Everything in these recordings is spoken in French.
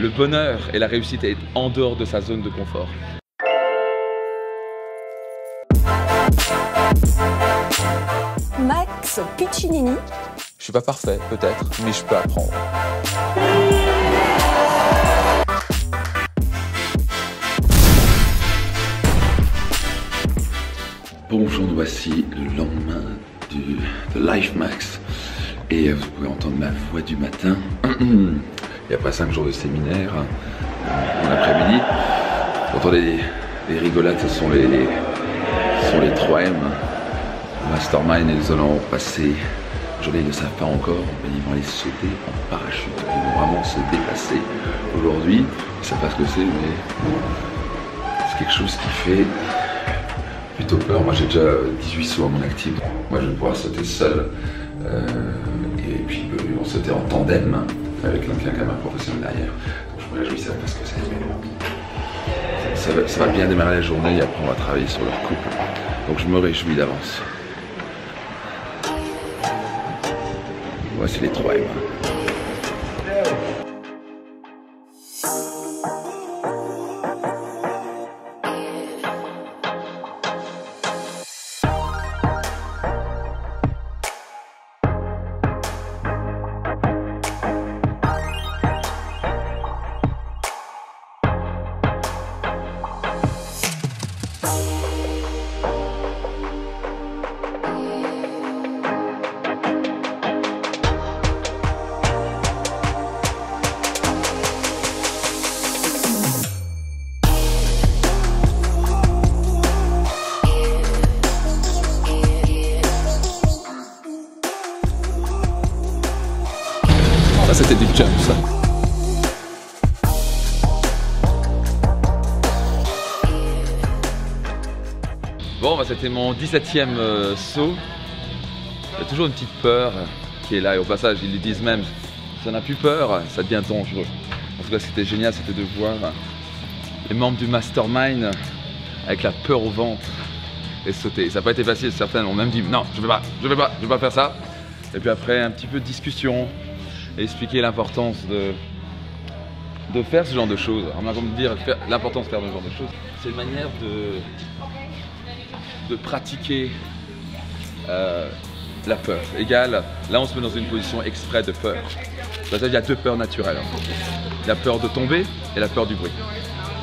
Le bonheur et la réussite est en dehors de sa zone de confort. Max Piccinini. Je suis pas parfait, peut-être, mais je peux apprendre. Bonjour, nous voici le lendemain de Life Max et vous pouvez entendre ma voix du matin. Et après 5 jours de séminaire, en après-midi, vous entendez les rigolades, ce sont les 3M, Mastermind, et nous allons passer. Aujourd'hui, ils ne savent pas encore, mais ils vont aller sauter en parachute. Ils vont vraiment se dépasser. Aujourd'hui, ils ne savent pas ce que c'est, mais c'est quelque chose qui fait plutôt peur. Moi, j'ai déjà 18 sauts à mon actif. Moi, je vais pouvoir sauter seul. Et puis, ils vont sauter en tandem avec un caméra professionnel derrière. Donc, je me réjouis ça parce que ça va bien démarrer la journée et après, on va travailler sur leur couple. Donc, je me réjouis d'avance. Voici les 3M. Ça, c'était du jump, ça. Bon, bah, c'était mon 17e saut. Il y a toujours une petite peur qui est là et au passage ils lui disent même si on n'a plus peur, ça devient dangereux. En tout cas, c'était génial, c'était de voir les membres du Mastermind avec la peur au ventre et sauter. Ça n'a pas été facile, certains ont même dit non, je vais pas faire ça. Et puis après un petit peu de discussion et expliquer l'importance de faire ce genre de choses. On va dire l'importance de faire ce genre de choses. C'est une manière de pratiquer la peur. Égal, là on se met dans une position exprès de peur. C'est-à-dire qu'il y a deux peurs naturelles. La peur de tomber et la peur du bruit.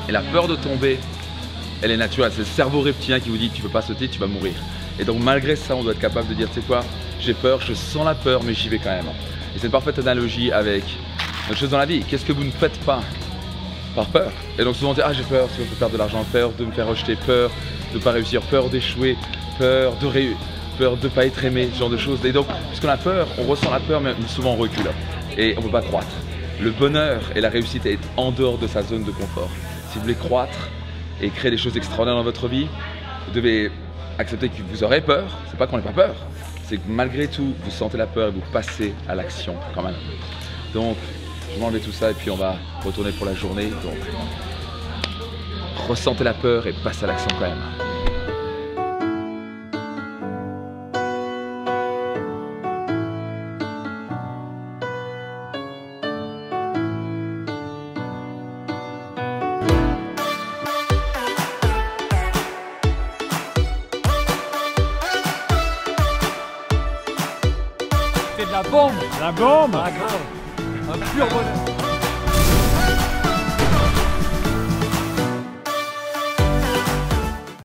Et la peur de tomber, elle est naturelle. C'est le cerveau reptilien qui vous dit tu ne peux pas sauter, tu vas mourir. Et donc malgré ça, on doit être capable de dire tu sais quoi, j'ai peur, je sens la peur, mais j'y vais quand même. Et c'est une parfaite analogie avec une chose dans la vie. Qu'est-ce que vous ne faites pas par peur? Et donc souvent on dit ah j'ai peur, je peux perdre de l'argent, peur de me faire rejeter, peur de ne pas réussir, peur d'échouer, peur de ne pas être aimé, ce genre de choses. Et donc puisqu'on a peur, on ressent la peur mais souvent on recule et on ne peut pas croître. Le bonheur et la réussite est en dehors de sa zone de confort. Si vous voulez croître et créer des choses extraordinaires dans votre vie, vous devez accepter que vous aurez peur. C'est pas qu'on n'ait pas peur, c'est que malgré tout, vous sentez la peur et vous passez à l'action quand même. Donc, je vais enlever tout ça et puis on va retourner pour la journée. Donc, ressentez la peur et passez à l'action quand même. C'est de la bombe! La bombe! Ah, grave! Un pur bonheur!